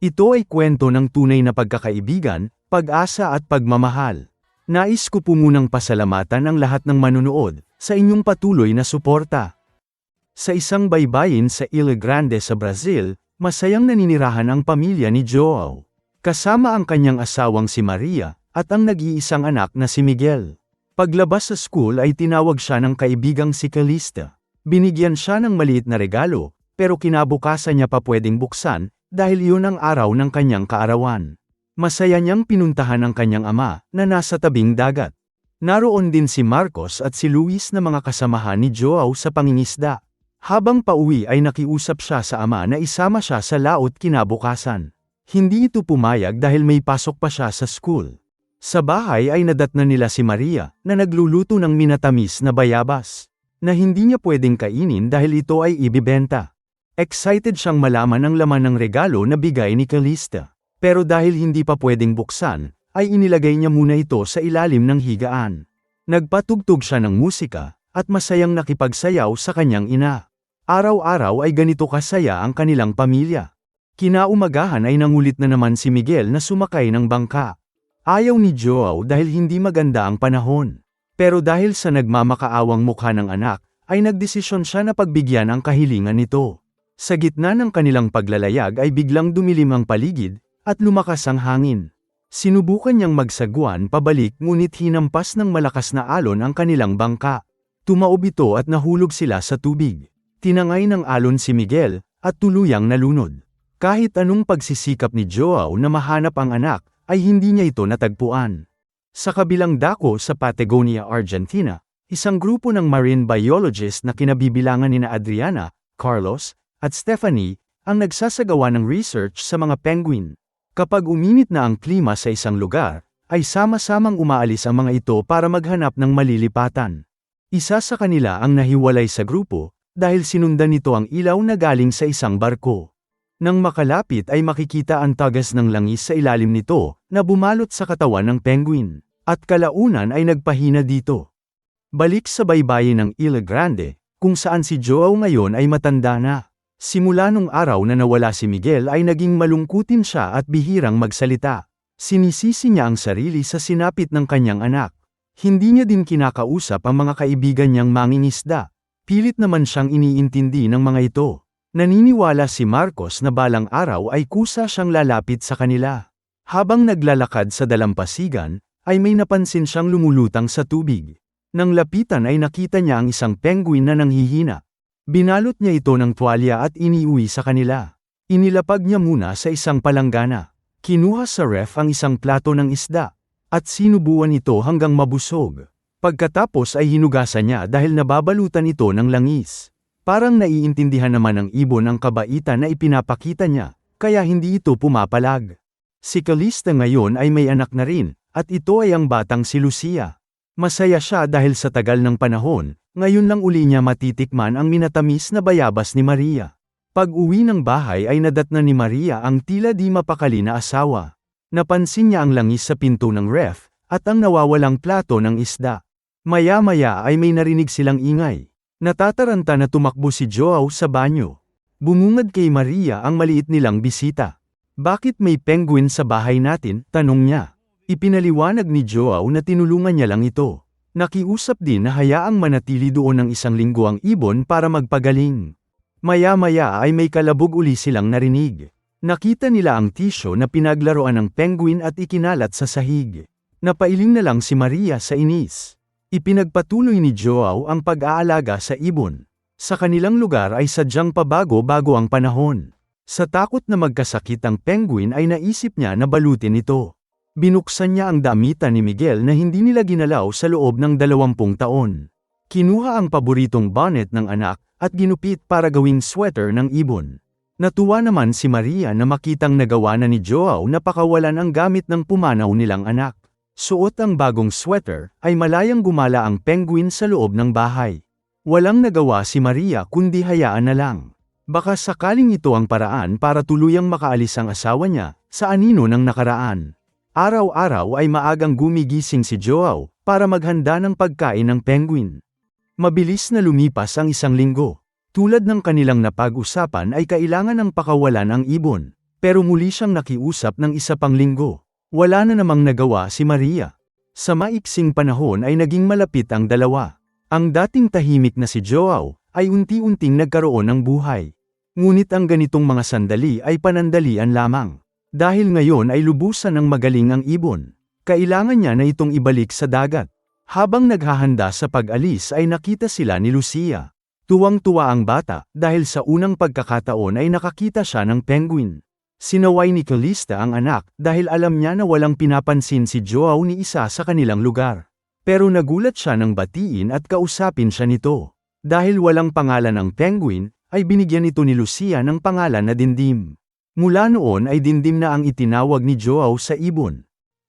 Ito ay kwento ng tunay na pagkakaibigan, pag-asa at pagmamahal. Nais ko po munang pasalamatan ang lahat ng manunood sa inyong patuloy na suporta. Sa isang baybayin sa Ilha Grande sa Brazil, masayang naninirahan ang pamilya ni Joao. Kasama ang kanyang asawang si Maria, at ang nag-iisang anak na si Miguel. Paglabas sa school ay tinawag siya ng kaibigang si Calista. Binigyan siya ng maliit na regalo, pero kinabukasan niya pa pwedeng buksan, dahil iyon ang araw ng kanyang kaarawan. Masaya niyang pinuntahan ang kanyang ama, na nasa tabing dagat. Naroon din si Marcos at si Luis na mga kasamahan ni Joao sa pangingisda. Habang pauwi ay nakiusap siya sa ama na isama siya sa laot kinabukasan. Hindi ito pumayag dahil may pasok pa siya sa school. Sa bahay ay nadatnan nila si Maria, na nagluluto ng minatamis na bayabas, na hindi niya pwedeng kainin dahil ito ay ibibenta. Excited siyang malaman ang laman ng regalo na bigay ni Calista. Pero dahil hindi pa pwedeng buksan, ay inilagay niya muna ito sa ilalim ng higaan. Nagpatugtog siya ng musika, at masayang nakipagsayaw sa kanyang ina. Araw-araw ay ganito kasaya ang kanilang pamilya. Kinaumagahan ay nangulit na naman si Miguel na sumakay ng bangka. Ayaw ni Joao dahil hindi maganda ang panahon. Pero dahil sa nagmamakaawang mukha ng anak, ay nagdesisyon siya na pagbigyan ang kahilingan nito. Sa gitna ng kanilang paglalayag ay biglang dumilim ang paligid, at lumakas ang hangin. Sinubukan niyang magsagwan pabalik ngunit hinampas ng malakas na alon ang kanilang bangka. Tumaob ito at nahulog sila sa tubig. Tinangay ng alon si Miguel, at tuluyang nalunod. Kahit anong pagsisikap ni Joao na mahanap ang anak, ay hindi niya ito natagpuan. Sa kabilang dako sa Patagonia, Argentina, isang grupo ng marine biologist na kinabibilangan nina Adriana, Carlos, at Stephanie, ang nagsasagawa ng research sa mga penguin. Kapag uminit na ang klima sa isang lugar, ay sama-samang umaalis ang mga ito para maghanap ng malilipatan. Isa sa kanila ang nahiwalay sa grupo, dahil sinundan nito ang ilaw na galing sa isang barko. Nang makalapit ay makikita ang tagas ng langis sa ilalim nito, na bumalot sa katawan ng penguin, at kalaunan ay nagpahina dito. Balik sa baybayin ng Ilha Grande, kung saan si Joao ngayon ay matanda na. Simula nung araw na nawala si Miguel ay naging malungkutin siya at bihirang magsalita. Sinisisi niya ang sarili sa sinapit ng kanyang anak. Hindi niya din kinakausap ang mga kaibigan niyang mangingisda. Pilit naman siyang iniintindi ng mga ito. Naniniwala si Marcos na balang araw ay kusa siyang lalapit sa kanila. Habang naglalakad sa dalampasigan, ay may napansin siyang lumulutang sa tubig. Nang lapitan ay nakita niya ang isang penguin na nanghihina. Binalot niya ito ng tuwalya at iniuwi sa kanila. Inilapag niya muna sa isang palanggana. Kinuha sa ref ang isang plato ng isda, at sinubuan ito hanggang mabusog. Pagkatapos ay hinugasan niya dahil nababalutan ito ng langis. Parang naiintindihan naman ng ibon ang kabaitan na ipinapakita niya, kaya hindi ito pumapalag. Si Calista ngayon ay may anak na rin, at ito ay ang batang si Lucia. Masaya siya dahil sa tagal ng panahon, ngayon lang uli niya matitikman ang minatamis na bayabas ni Maria. Pag-uwi ng bahay ay nadatnan ni Maria ang tila di mapakali na asawa. Napansin niya ang langis sa pinto ng ref, at ang nawawalang plato ng isda. Maya-maya ay may narinig silang ingay. Natataranta na tumakbo si Joao sa banyo. Bumungad kay Maria ang maliit nilang bisita. "Bakit may penguin sa bahay natin?" tanong niya. Ipinaliwanag ni Joao na tinulungan niya lang ito. Nakiusap din na hayaang manatili doon ng isang linggo ang ibon para magpagaling. Maya-maya ay may kalabog uli silang narinig. Nakita nila ang tisyo na pinaglaruan ng penguin at ikinalat sa sahig. Napailing na lang si Maria sa inis. Ipinagpatuloy ni Joao ang pag-aalaga sa ibon. Sa kanilang lugar ay sadyang pabago-bago ang panahon. Sa takot na magkasakit ang penguin ay naisip niya na balutin ito. Binuksan niya ang damitan ni Miguel na hindi nila ginalaw sa loob ng 20 taon. Kinuha ang paboritong bonnet ng anak, at ginupit para gawing sweater ng ibon. Natuwa naman si Maria na makitang nagawa na ni Joao na pakawalan ang gamit ng pumanaw nilang anak. Suot ang bagong sweater, ay malayang gumala ang penguin sa loob ng bahay. Walang nagawa si Maria kundi hayaan na lang. Baka sakaling ito ang paraan para tuluyang makaalis ang asawa niya, sa anino ng nakaraan. Araw-araw ay maagang gumigising si Joao, para maghanda ng pagkain ng penguin. Mabilis na lumipas ang isang linggo. Tulad ng kanilang napag-usapan ay kailangan ng pakawalan ang ibon. Pero muli siyang nakiusap ng isa pang linggo. Wala na namang nagawa si Maria. Sa maiksing panahon ay naging malapit ang dalawa. Ang dating tahimik na si Joao, ay unti-unting nagkaroon ng buhay. Ngunit ang ganitong mga sandali ay panandalian lamang. Dahil ngayon ay lubusan ng magaling ang ibon. Kailangan niya na itong ibalik sa dagat. Habang naghahanda sa pag-alis ay nakita sila ni Lucia. Tuwang-tuwa ang bata, dahil sa unang pagkakataon ay nakakita siya ng penguin. Sinaway ni Calista ang anak, dahil alam niya na walang pinapansin si Joao ni isa sa kanilang lugar. Pero nagulat siya nang batiin at kausapin siya nito. Dahil walang pangalan ang penguin, ay binigyan ito ni Lucia ng pangalan na Dindim. Mula noon ay Dindim na ang itinawag ni Joao sa ibon.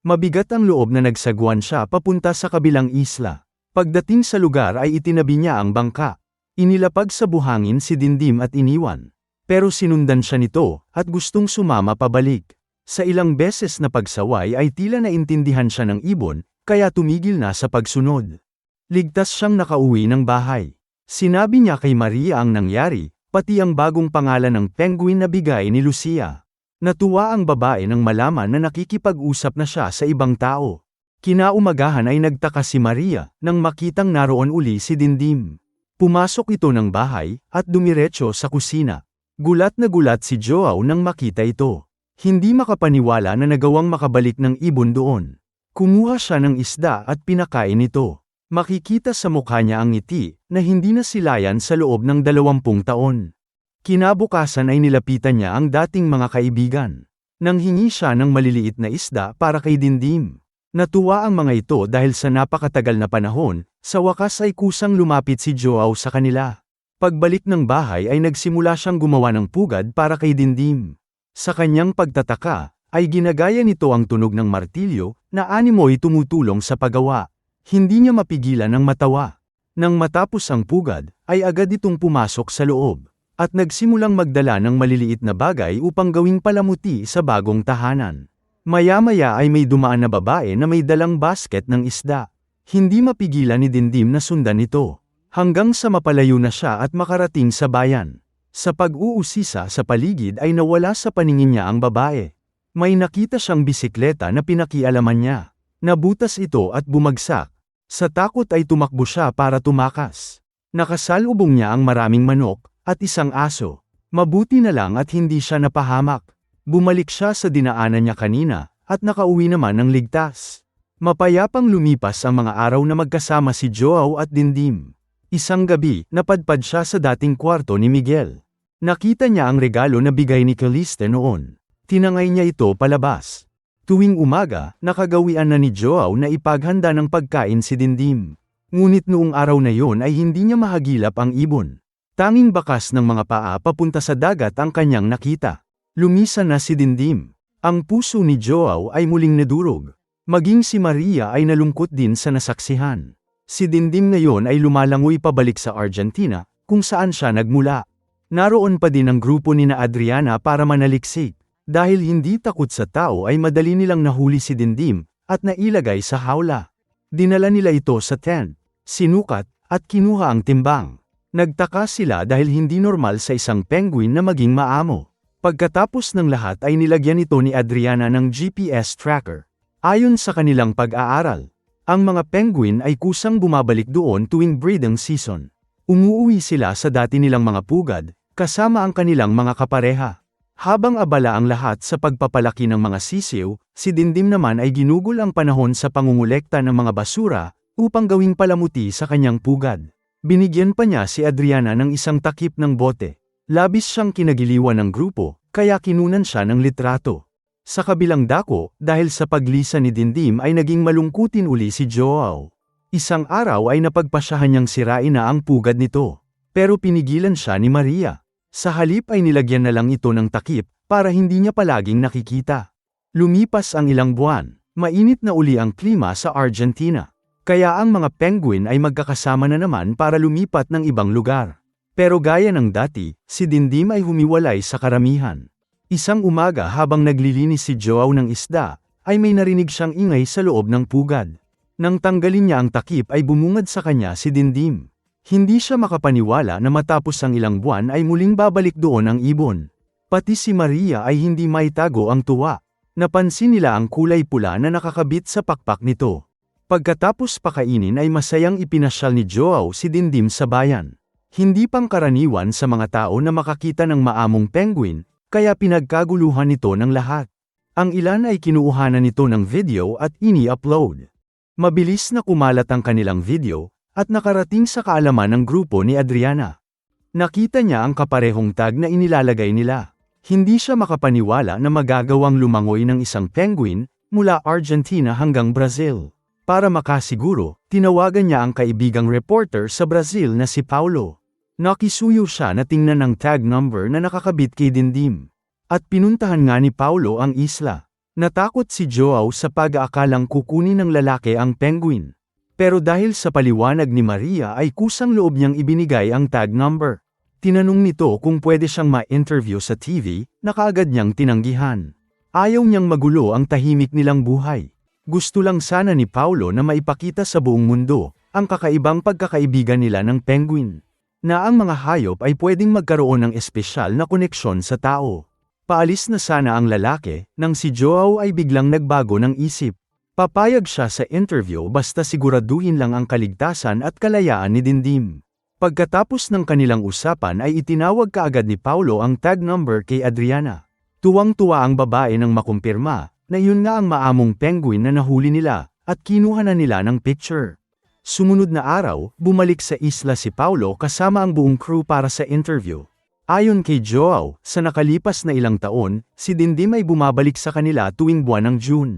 Mabigat ang loob na nagsagwan siya papunta sa kabilang isla. Pagdating sa lugar ay itinabi niya ang bangka. Inilapag sa buhangin si Dindim at iniwan. Pero sinundan siya nito, at gustong sumama pabalik. Sa ilang beses na pagsaway ay tila naintindihan siya ng ibon, kaya tumigil na sa pagsunod. Ligtas siyang nakauwi ng bahay. Sinabi niya kay Maria ang nangyari, pati ang bagong pangalan ng penguin na bigay ni Lucia. Natuwa ang babae nang malaman na nakikipag-usap na siya sa ibang tao. Kinaumagahan ay nagtaka si Maria, nang makitang naroon uli si Dindim. Pumasok ito ng bahay, at dumiretso sa kusina. Gulat na gulat si Joao nang makita ito. Hindi makapaniwala na nagawang makabalik ng ibon doon. Kumuha siya ng isda at pinakain ito. Makikita sa mukha niya ang ngiti, na hindi na silayan sa loob ng 20 taon. Kinabukasan ay nilapitan niya ang dating mga kaibigan. Nanghingi siya ng maliliit na isda para kay Dindim. Natuwa ang mga ito dahil sa napakatagal na panahon, sa wakas ay kusang lumapit si Joao sa kanila. Pagbalik ng bahay ay nagsimula siyang gumawa ng pugad para kay Dindim. Sa kanyang pagtataka, ay ginagaya nito ang tunog ng martilyo, na animoy tumutulong sa paggawa. Hindi niya mapigilan ang matawa. Nang matapos ang pugad, ay agad itong pumasok sa loob, at nagsimulang magdala ng maliliit na bagay upang gawing palamuti sa bagong tahanan. Maya-maya ay may dumaan na babae na may dalang basket ng isda. Hindi mapigilan ni Dindim na sundan ito. Hanggang sa mapalayo na siya at makarating sa bayan. Sa pag-uusisa sa paligid ay nawala sa paningin niya ang babae. May nakita siyang bisikleta na pinakialaman niya. Nabutas ito at bumagsak. Sa takot ay tumakbo siya para tumakas. Nakasalubong niya ang maraming manok, at isang aso. Mabuti na lang at hindi siya napahamak. Bumalik siya sa dinaanan niya kanina, at nakauwi naman ng ligtas. Mapayapang lumipas ang mga araw na magkasama si Joao at Dindim. Isang gabi, napadpad siya sa dating kwarto ni Miguel. Nakita niya ang regalo na bigay ni Calista noon. Tinangay niya ito palabas. Tuwing umaga, nakagawian na ni Joao na ipaghanda ng pagkain si Dindim. Ngunit noong araw na yon ay hindi niya mahagilap ang ibon. Tanging bakas ng mga paa papunta sa dagat ang kanyang nakita. Lumisan na si Dindim. Ang puso ni Joao ay muling nadurog. Maging si Maria ay nalungkot din sa nasaksihan. Si Dindim ngayon ay lumalangoy pabalik sa Argentina, kung saan siya nagmula. Naroon pa din ang grupo ni na Adriana para manaliksik. Dahil hindi takot sa tao ay madali nilang nahuli si Dindim, at nailagay sa hawla. Dinala nila ito sa tent, sinukat, at kinuha ang timbang. Nagtaka sila dahil hindi normal sa isang penguin na maging maamo. Pagkatapos ng lahat ay nilagyan ito ni Adriana ng GPS tracker. Ayon sa kanilang pag-aaral, ang mga penguin ay kusang bumabalik doon tuwing breeding season. Umuuwi sila sa dati nilang mga pugad, kasama ang kanilang mga kapareha. Habang abala ang lahat sa pagpapalaki ng mga sisiw, si Dindim naman ay ginugol ang panahon sa pangungulekta ng mga basura, upang gawing palamuti sa kanyang pugad. Binigyan pa niya si Adriana ng isang takip ng bote. Labis siyang kinagiliwan ng grupo, kaya kinunan siya ng litrato. Sa kabilang dako, dahil sa paglisan ni Dindim ay naging malungkutin uli si Joao. Isang araw ay napagpasyahan niyang sirain na ang pugad nito. Pero pinigilan siya ni Maria. Sa halip ay nilagyan na lang ito ng takip, para hindi niya palaging nakikita. Lumipas ang ilang buwan, mainit na uli ang klima sa Argentina. Kaya ang mga penguin ay magkakasama na naman para lumipat ng ibang lugar. Pero gaya ng dati, si Dindim ay humiwalay sa karamihan. Isang umaga habang naglilinis si Joao ng isda, ay may narinig siyang ingay sa loob ng pugad. Nang tanggalin niya ang takip ay bumungad sa kanya si Dindim. Hindi siya makapaniwala na matapos ang ilang buwan ay muling babalik doon ang ibon. Pati si Maria ay hindi maitago ang tuwa. Napansin nila ang kulay pula na nakakabit sa pakpak nito. Pagkatapos pakainin ay masayang ipinasyal ni Joao si Dindim sa bayan. Hindi pangkaraniwan sa mga tao na makakita ng maamong penguin, kaya pinagkaguluhan nito ng lahat. Ang ilan ay kinuuhanan nito ng video at ini-upload. Mabilis na kumalat ang kanilang video, at nakarating sa kaalaman ng grupo ni Adriana. Nakita niya ang kaparehong tag na inilalagay nila. Hindi siya makapaniwala na magagawang lumangoy ng isang penguin, mula Argentina hanggang Brazil. Para makasiguro, tinawagan niya ang kaibigang reporter sa Brazil na si Paulo. Nakisuyo siya na tingnan ang tag number na nakakabit kay Dindim. At pinuntahan nga ni Paulo ang isla. Natakot si Joao sa pag-aakalang kukunin ng lalaki ang penguin. Pero dahil sa paliwanag ni Maria ay kusang loob niyang ibinigay ang tag number. Tinanong nito kung pwede siyang ma-interview sa TV, na kaagad niyang tinanggihan. Ayaw niyang magulo ang tahimik nilang buhay. Gusto lang sana ni Paulo na maipakita sa buong mundo, ang kakaibang pagkakaibigan nila ng penguin. Na ang mga hayop ay pwedeng magkaroon ng espesyal na koneksyon sa tao. Paalis na sana ang lalaki, nang si Joao ay biglang nagbago ng isip. Papayag siya sa interview basta siguraduhin lang ang kaligtasan at kalayaan ni Dindim. Pagkatapos ng kanilang usapan ay itinawag kaagad ni Paulo ang tag number kay Adriana. Tuwang-tuwa ang babae nang makumpirma, na yun nga ang maamong penguin na nahuli nila, at kinuha na nila ng picture. Sumunod na araw, bumalik sa isla si Paulo kasama ang buong crew para sa interview. Ayon kay Joao, sa nakalipas na ilang taon, si Dindim ay bumabalik sa kanila tuwing buwan ng June.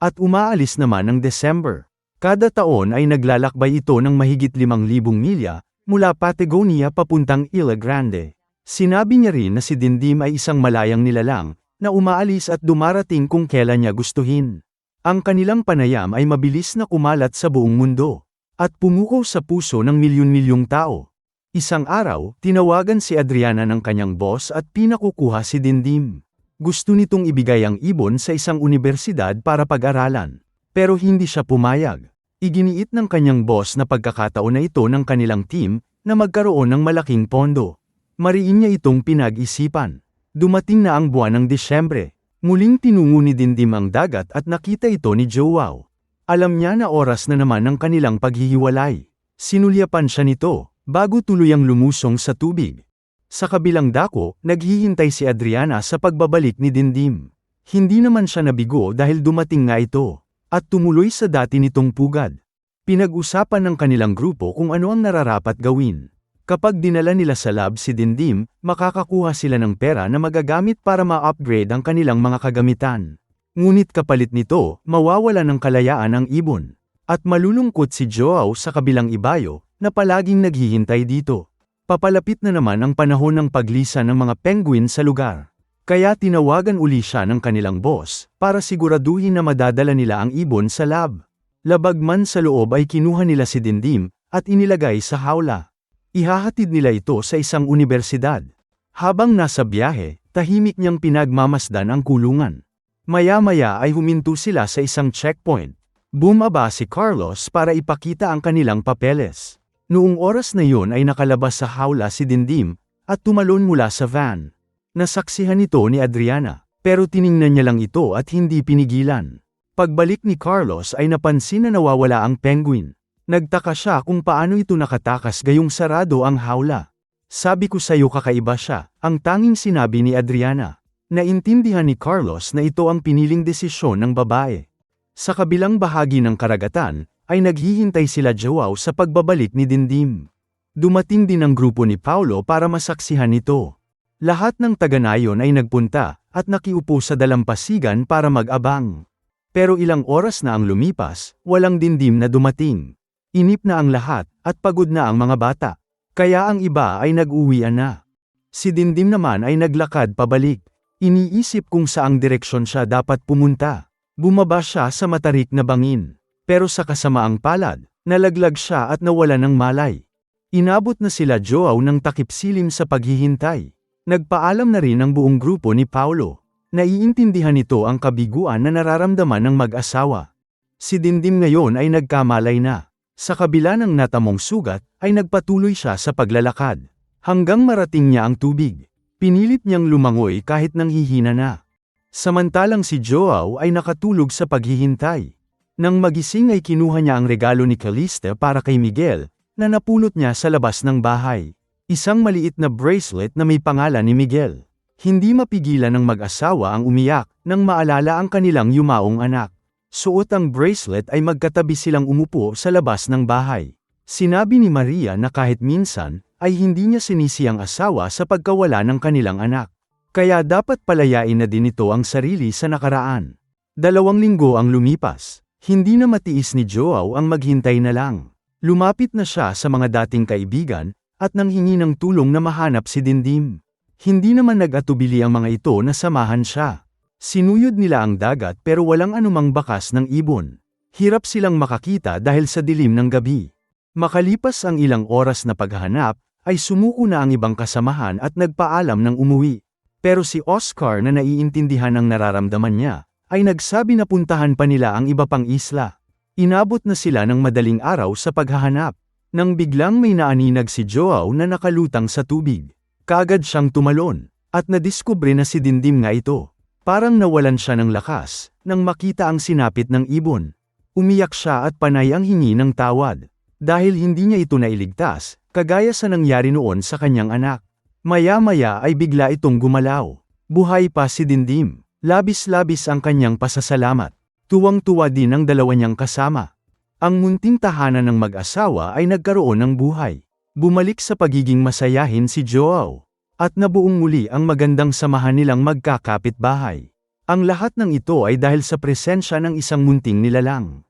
At umaalis naman ng December. Kada taon ay naglalakbay ito ng mahigit 5,000 milya, mula Patagonia papuntang Isla Grande. Sinabi niya rin na si Dindim ay isang malayang nilalang, na umaalis at dumarating kung kailan niya gustuhin. Ang kanilang panayam ay mabilis na kumalat sa buong mundo, at pumukaw sa puso ng milyon-milyong tao. Isang araw, tinawagan si Adriana ng kanyang boss at pinakukuha si Dindim. Gusto nitong ibigay ang ibon sa isang unibersidad para pag-aralan. Pero hindi siya pumayag. Iginiit ng kanyang boss na pagkakataon na ito ng kanilang team, na magkaroon ng malaking pondo. Mariin niya itong pinag-isipan. Dumating na ang buwan ng Disyembre. Muling tinungo ni Dindim ang dagat at nakita ito ni Joao. Alam niya na oras na naman ang kanilang paghihiwalay. Sinulyapan siya nito, bago tuluyang lumusong sa tubig. Sa kabilang dako, naghihintay si Adriana sa pagbabalik ni Dindim. Hindi naman siya nabigo dahil dumating nga ito. At tumuloy sa dati nitong pugad. Pinag-usapan ng kanilang grupo kung ano ang nararapat gawin. Kapag dinala nila sa lab si Dindim, makakakuha sila ng pera na magagamit para ma-upgrade ang kanilang mga kagamitan. Ngunit kapalit nito, mawawala ng kalayaan ang ibon. At malulungkot si Joao sa kabilang ibayo, na palaging naghihintay dito. Papalapit na naman ang panahon ng paglisan ng mga penguin sa lugar. Kaya tinawagan uli siya ng kanilang boss, para siguraduhin na madadala nila ang ibon sa lab. Labag man sa loob ay kinuha nila si Dindim, at inilagay sa hawla. Ihahatid nila ito sa isang unibersidad. Habang nasa biyahe, tahimik niyang pinagmamasdan ang kulungan. Maya-maya ay huminto sila sa isang checkpoint. Bumaba si Carlos para ipakita ang kanilang papeles. Noong oras na yun ay nakalabas sa hawla si Dindim, at tumalon mula sa van. Nasaksihan ito ni Adriana, pero tiningnan niya lang ito at hindi pinigilan. Pagbalik ni Carlos ay napansin na nawawala ang penguin. Nagtaka siya kung paano ito nakatakas gayong sarado ang hawla. Sabi ko sa'yo kakaiba siya, ang tanging sinabi ni Adriana. Naintindihan ni Carlos na ito ang piniling desisyon ng babae. Sa kabilang bahagi ng karagatan, ay naghihintay sila Joao sa pagbabalik ni Dindim. Dumating din ang grupo ni Paulo para masaksihan ito. Lahat ng taga-nayon ay nagpunta, at nakiupo sa dalampasigan para mag-abang. Pero ilang oras na ang lumipas, walang Dindim na dumating. Inip na ang lahat, at pagod na ang mga bata. Kaya ang iba ay nag-uwian na. Si Dindim naman ay naglakad pabalik. Iniisip kung saang direksyon siya dapat pumunta. Bumaba siya sa matarik na bangin. Pero sa kasamaang palad, nalaglag siya at nawala ng malay. Inabot na sila Joao ng takip-silim sa paghihintay. Nagpaalam na rin ang buong grupo ni Paulo. Naiintindihan nito ang kabiguan na nararamdaman ng mag-asawa. Si Dindim ngayon ay nagkamalay na. Sa kabila ng natamong sugat, ay nagpatuloy siya sa paglalakad. Hanggang marating niya ang tubig. Pinilit niyang lumangoy kahit nanghihina na. Samantalang si Joao ay nakatulog sa paghihintay. Nang magising ay kinuha niya ang regalo ni Calista para kay Miguel, na napulot niya sa labas ng bahay. Isang maliit na bracelet na may pangalan ni Miguel. Hindi mapigilan ng mag-asawa ang umiyak, nang maalala ang kanilang yumaong anak. Suot ang bracelet ay magkatabi silang umupo sa labas ng bahay. Sinabi ni Maria na kahit minsan, ay hindi niya sinisi ang asawa sa pagkawala ng kanilang anak. Kaya dapat palayain na din ito ang sarili sa nakaraan. 2 linggo ang lumipas. Hindi na matiis ni Joao ang maghintay na lang. Lumapit na siya sa mga dating kaibigan, at nanghingi ng tulong na mahanap si Dindim. Hindi naman nag-atubili ang mga ito na samahan siya. Sinuyod nila ang dagat pero walang anumang bakas ng ibon. Hirap silang makakita dahil sa dilim ng gabi. Makalipas ang ilang oras na paghahanap, ay sumuko na ang ibang kasamahan at nagpaalam ng umuwi. Pero si Oscar na naiintindihan ang nararamdaman niya, ay nagsabi na puntahan pa nila ang iba pang isla. Inabot na sila ng madaling araw sa paghahanap. Nang biglang may naaninag si Joao na nakalutang sa tubig. Kaagad siyang tumalon, at nadiskubre na si Dindim nga ito. Parang nawalan siya ng lakas, nang makita ang sinapit ng ibon. Umiyak siya at panay ang hingi ng tawad. Dahil hindi niya ito nailigtas, kagaya sa nangyari noon sa kanyang anak. Maya-maya ay bigla itong gumalaw. Buhay pa si Dindim. Labis-labis ang kanyang pasasalamat. Tuwang-tuwa din ang dalawa niyang kasama. Ang munting tahanan ng mag-asawa ay nagkaroon ng buhay. Bumalik sa pagiging masayahin si Joao. At nabuong muli ang magandang samahan nilang magkakapit-bahay. Ang lahat ng ito ay dahil sa presensya ng isang munting nilalang.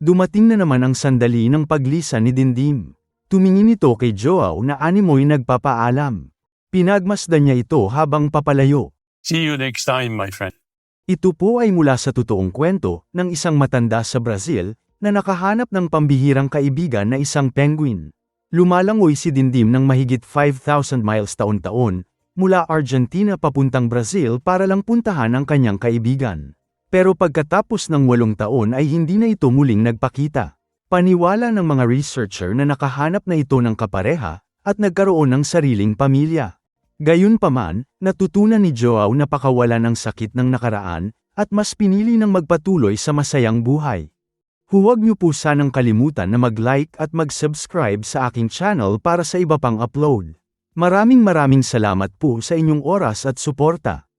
Dumating na naman ang sandali ng paglisan ni Dindim. Tumingin ito kay Joao na animoy nagpapaalam. Pinagmasdan niya ito habang papalayo. See you next time, my friend. Ito po ay mula sa totoong kwento ng isang matanda sa Brazil na nakahanap ng pambihirang kaibigan na isang penguin. Lumalangoy si Dindim ng mahigit 5,000 miles taon-taon mula Argentina papuntang Brazil para lang puntahan ang kanyang kaibigan. Pero pagkatapos ng 8 taon ay hindi na ito muling nagpakita. Paniwala ng mga researcher na nakahanap na ito ng kapareha at nagkaroon ng sariling pamilya. Gayunpaman, natutunan ni Joao na pakawalan ang sakit ng nakaraan at mas pinili ng magpatuloy sa masayang buhay. Huwag niyo po sanang kalimutan na mag-like at mag-subscribe sa aking channel para sa iba pang upload. Maraming salamat po sa inyong oras at suporta.